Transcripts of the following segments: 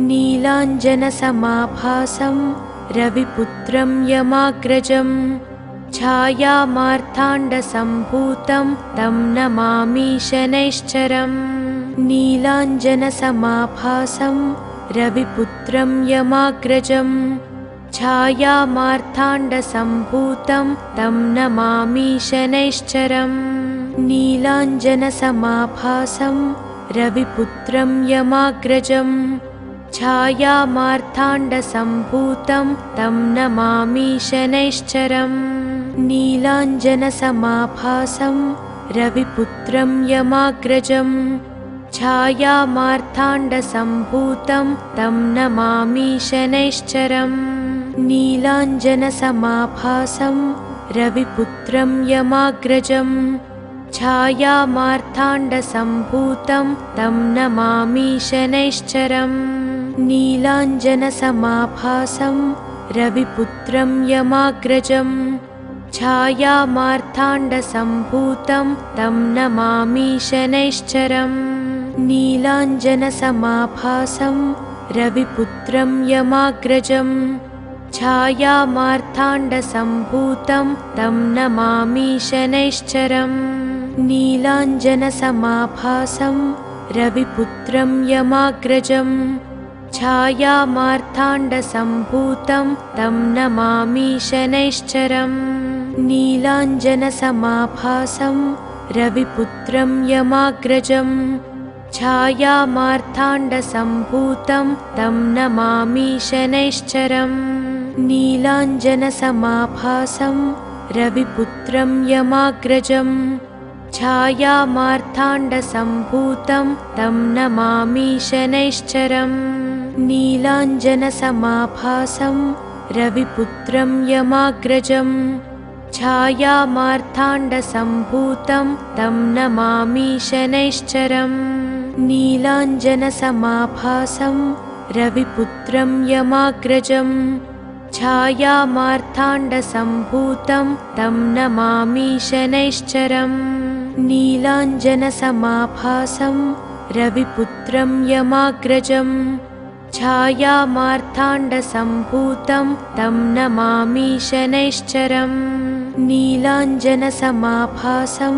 नीलाञ्जनसमाभासं रविपुत्रं यमाग्रजं छायामार्ताण्डसम्भूतं तं नमामि शनैश्चरम्। नीलाञ्जनसमाभासं रविपुत्रं यमाग्रजं छायामार्ताण्डसम्भूतं तं नमामि शनैश्चरम्। नीलाञ्जनसमाभासं रविपुत्रं यमाग्रजं छायामार्ताण्डसम्भूतं तं नमामि शनैश्चरम्। नीलाञ्जनसमाभासं रविपुत्रं यमाग्रजं छायामार्ताण्डसम्भूतं तं नमामि शनैश्चरम्। नीलाञ्जनसमाभासं रविपुत्रं यमाग्रजं छायामार्ताण्डसम्भूतं तं नमामि शनैश्चरम्। नीलाञ्जनसमाभासं रविपुत्रं यमाग्रजं छायामार्ताण्डसम्भूतं तं नमामि शनैश्चरम्। नीलाञ्जनसमाभासं रविपुत्रं यमाग्रजं छायामार्ताण्डसम्भूतं तं नमामि शनैश्चरम्। नीलाञ्जनसमाभासं रविपुत्रं यमाग्रजं छायामार्ताण्डसम्भूतं तं नमामि शनैश्चरम्। नीलाञ्जनसमाभासं रविपुत्रं यमाग्रजं छायामार्ताण्डसम्भूतं तं नमामि शनैश्चरम्। नीलाञ्जनसमाभासं रविपुत्रं यमाग्रजं छायामार्ताण्डसम्भूतं तं नमामि शनैश्चरम्। नीलाञ्जनसमाभासं रविपुत्रं यमाग्रजं छायामार्ताण्डसम्भूतं तं नमामि शनैश्चरम्। नीलाञ्जनसमाभासं रविपुत्रं यमाग्रजं छायामार्ताण्डसम्भूतं तं नमामि शनैश्चरम्। नीलाञ्जनसमाभासं रविपुत्रं यमाग्रजं छायामार्ताण्डसम्भूतं तं नमामि शनैश्चरम्। नीलाञ्जनसमाभासं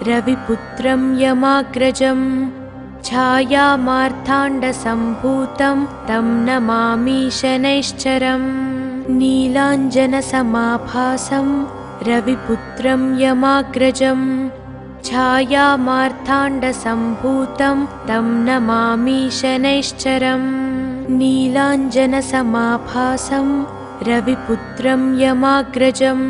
रविपुत्रं यमाग्रजं छायामार्ताण्डसम्भूतं तं नमामि शनैश्चरम्। नीलाञ्जनसमाभासं रविपुत्रं यमाग्रजं छायामार्ताण्डसम्भूतं तं नमामि शनैश्चरम्। नीलाञ्जनसमाभासं रविपुत्रं यमाग्रजं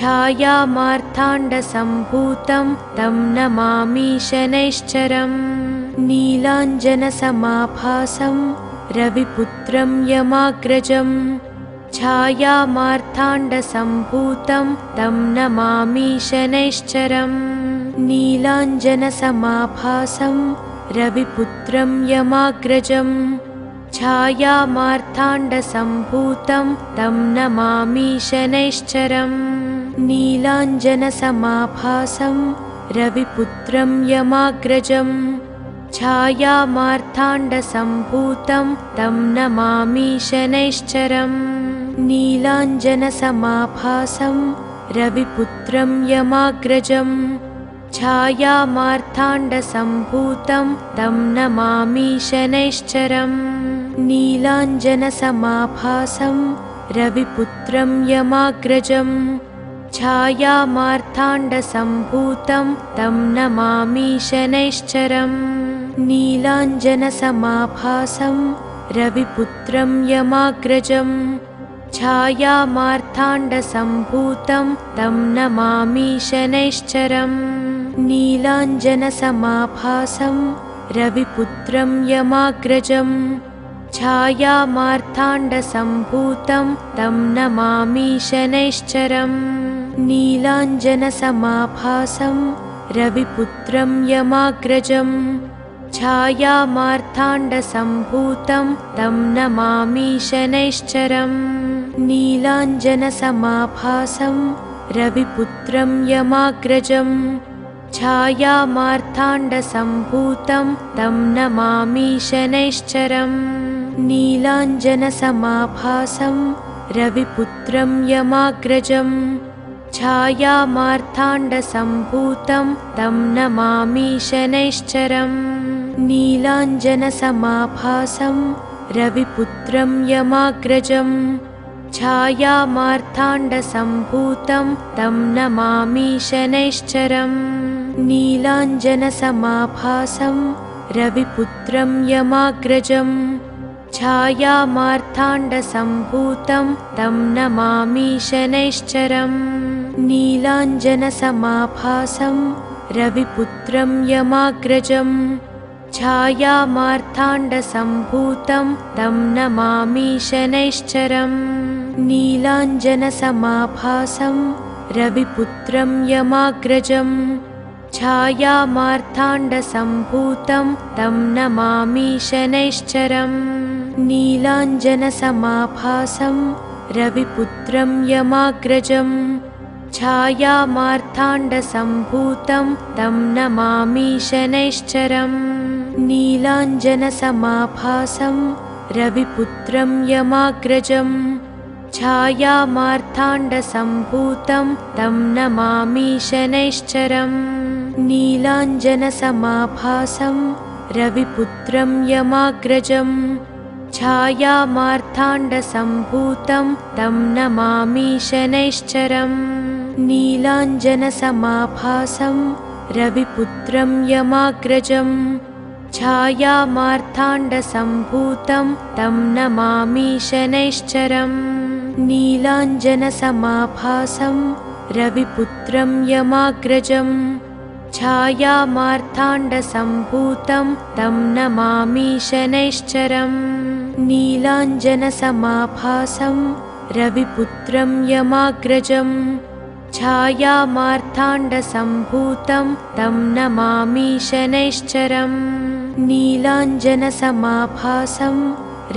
छायामार्ताण्डसम्भूतं तं नमामि शनैश्चरम्। नीलाञ्जनसमाभासं रविपुत्रं यमाग्रजं छायामार्ताण्डसम्भूतं तं नमामि शनैश्चरम्। नीलाञ्जनसमाभासं रविपुत्रं यमाग्रजं छायामार्ताण्डसम्भूतं तं नमामि शनैश्चरम्। नीलाञ्जनसमाभासं रविपुत्रं यमाग्रजं छायामार्ताण्डसम्भूतं तं नमामि शनैश्चरम्। नीलाञ्जनसमाभासं रविपुत्रं यमाग्रजं छायामार्ताण्डसम्भूतं तं नमामि शनैश्चरम्। नीलाञ्जनसमाभासं रविपुत्रं यमाग्रजं छायामार्ताण्डसम्भूतं तं नमामि शनैश्चरम्। नीलाञ्जनसमाभासं रविपुत्रं यमाग्रजं छायामार्ताण्डसम्भूतं तं नमामि शनैश्चरम्। नीलाञ्जनसमाभासं रविपुत्रं यमाग्रजं छायामार्ताण्डसम्भूतं तं नमामि शनैश्चरम्। नीलाञ्जनसमाभासं रविपुत्रं यमाग्रजं छायामार्ताण्डसम्भूतं तं नमामि शनैश्चरम्। नीलाञ्जनसमाभासं रविपुत्रं यमाग्रजं छायामार्ताण्डसम्भूतं तं नमामि शनैश्चरम्। नीलाञ्जनसमाभासं रविपुत्रं यमाग्रजं छायामार्ताण्डसम्भूतं तं नमामि शनैश्चरम् नीलाञ्जनसमाभासं रविपुत्रं यमाग्रजं छायामार्ताण्डसम्भूतं तं नमामि शनैश्चरम् नीलाञ्जनसमाभासं रविपुत्रं यमाग्रजं छायामार्ताण्डसम्भूतं तं नमामि शनैश्चरम् नीलाञ्जनसमाभासं रविपुत्रं यमाग्रजं छायामार्ताण्डसम्भूतं तं नमामि शनैश्चरम् नीलाञ्जनसमाभासं रविपुत्रं यमाग्रजं छायामार्ताण्डसम्भूतं तं नमामि शनैश्चरम् नीलाञ्जनसमाभासं रविपुत्रं यमाग्रजं छायामार्ताण्डसम्भूतं तं नमामि शनैश्चरम् नीलाञ्जनसमाभासं रविपुत्रं यमाग्रजं छायामार्ताण्डसम्भूतं तं नमामि शनैश्चरम् नीलाञ्जनसमाभासं रविपुत्रं यमाग्रजं छायामार्ताण्डसम्भूतं तं नमामि शनैश्चरम् नीलाञ्जनसमाभासं रविपुत्रं यमाग्रजं छायामार्ताण्डसम्भूतं तं नमामि शनैश्चरम् नीलाञ्जनसमाभासं रविपुत्रं यमाग्रजं छायामार्ताण्डसम्भूतं तं नमामि शनैश्चरम् नीलाञ्जनसमाभासं रविपुत्रं यमाग्रजं छायामार्ताण्डसम्भूतं तं नमामि शनैश्चरम् नीलाञ्जनसमाभासं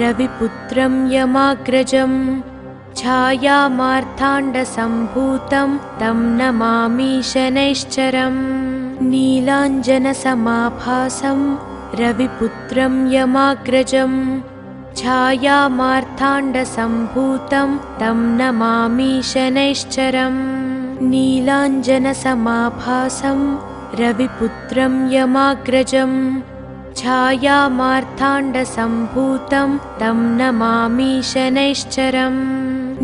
रविपुत्रं यमाग्रजं छायामार्ताण्डसम्भूतं तं नमामि शनैश्चरम् नीलाञ्जनसमाभासं रविपुत्रं यमाग्रजं छायामार्ताण्डसम्भूतं तं नमामि शनैश्चरम् नीलाञ्जनसमाभासं रविपुत्रं यमाग्रजं छायामार्ताण्डसम्भूतं तं नमामि शनैश्चरम्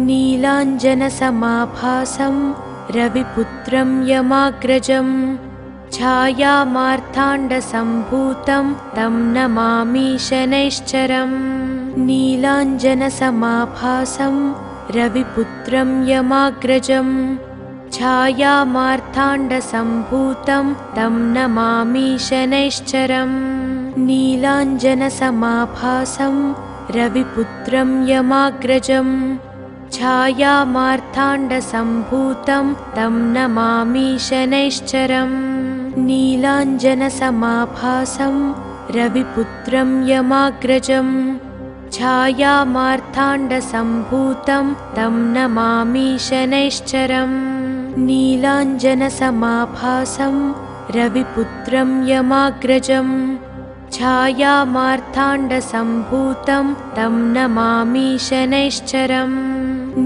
नीलाञ्जनसमाभासं रविपुत्रं यमाग्रजं छायामार्ताण्डसम्भूतं तं नमामि शनैश्चरम् नीलाञ्जनसमाभासं रविपुत्रं यमाग्रजं छायामार्ताण्डसम्भूतं तं नमामि शनैश्चरम् नीलाञ्जनसमाभासं रविपुत्रं यमाग्रजं छायामार्ताण्डसम्भूतं तं नमामि शनैश्चरम् नीलाञ्जनसमाभासं रविपुत्रं यमाग्रजं छायामार्ताण्डसम्भूतं तं नमामि शनैश्चरम् नीलाञ्जनसमाभासं रविपुत्रं यमाग्रजं छायामार्ताण्डसम्भूतं तं नमामि शनैश्चरम्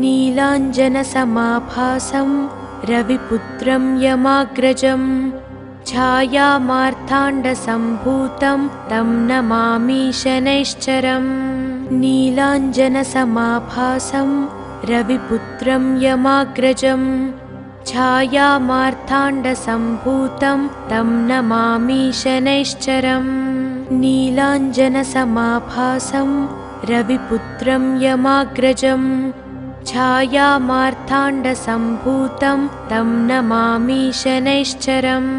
नीलाञ्जनसमाभासं रविपुत्रं यमाग्रजं छायामार्ताण्डसम्भूतं तं नमामि शनैश्चरम् नीलाञ्जनसमाभासं रविपुत्रं यमाग्रजं छायामार्ताण्डसम्भूतं तं नमामि शनैश्चरम् नीलाञ्जनसमाभासं रविपुत्रं यमाग्रजं छायामार्ताण्डसम्भूतं तं नमामि शनैश्चरम्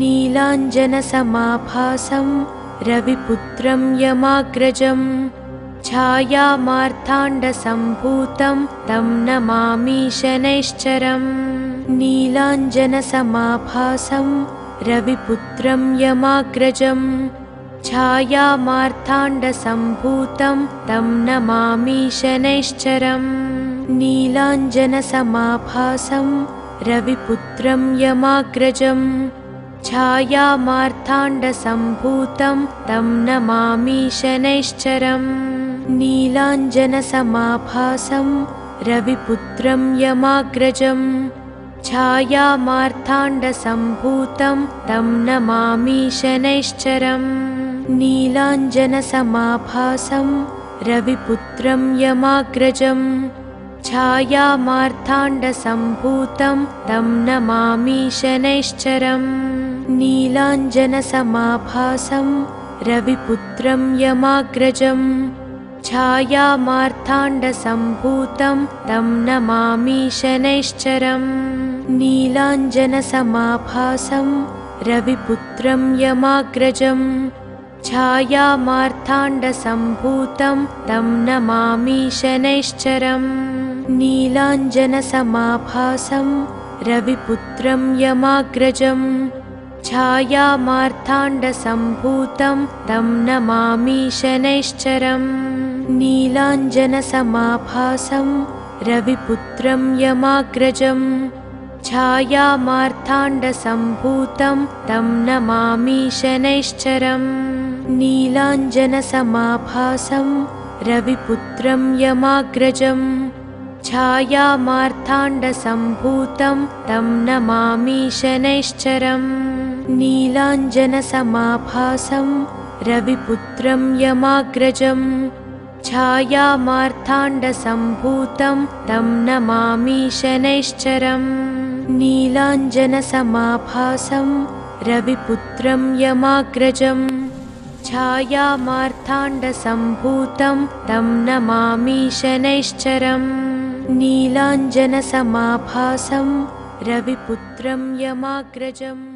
नीलाञ्जनसमाभासं रविपुत्रं यमाग्रजं छायामार्ताण्डसम्भूतं तं नमामि शनैश्चरम् नीलाञ्जनसमाभासं रविपुत्रं यमाग्रजं छायामार्ताण्डसम्भूतं तं नमामि शनैश्चरम् नीलाञ्जनसमाभासं रविपुत्रं यमाग्रजं छायामार्ताण्डसम्भूतं तं नमामि शनैश्चरम् नीलाञ्जनसमाभासं रविपुत्रं यमाग्रजं छायामार्ताण्डसम्भूतं तं नमामि शनैश्चरम् नीलाञ्जनसमाभासं रविपुत्रं यमाग्रजं छायामार्ताण्डसम्भूतं तं नमामि शनैश्चरम् नीलाञ्जनसमाभासं रविपुत्रं यमाग्रजं छायामार्ताण्डसम्भूतं तं नमामि शनैश्चरम् नीलाञ्जनसमाभासं रविपुत्रं यमाग्रजं छायामार्ताण्डसम्भूतं तं नमामि शनैश्चरम् नीलाञ्जनसमाभासं रविपुत्रं यमाग्रजं छायामार्ताण्डसम्भूतं तं नमामि शनैश्चरम् नीलाञ्जनसमाभासं रविपुत्रं यमाग्रजं छायामार्ताण्डसम्भूतं तं नमामि शनैश्चरम् नीलाञ्जनसमाभासं रविपुत्रं यमाग्रजं छायामार्ताण्डसम्भूतं तं नमामि शनैश्चरम् नीलाञ्जनसमाभासं रविपुत्रं यमाग्रजं छायामार्ताण्डसम्भूतं तं नमामि शनैश्चरम् नीलाञ्जनसमाभासं रविपुत्रं यमाग्रजं छायामार्ताण्डसम्भूतं तं नमामि शनैश्चरम् नीलाञ्जनसमाभासं रविपुत्रं यमाग्रजम्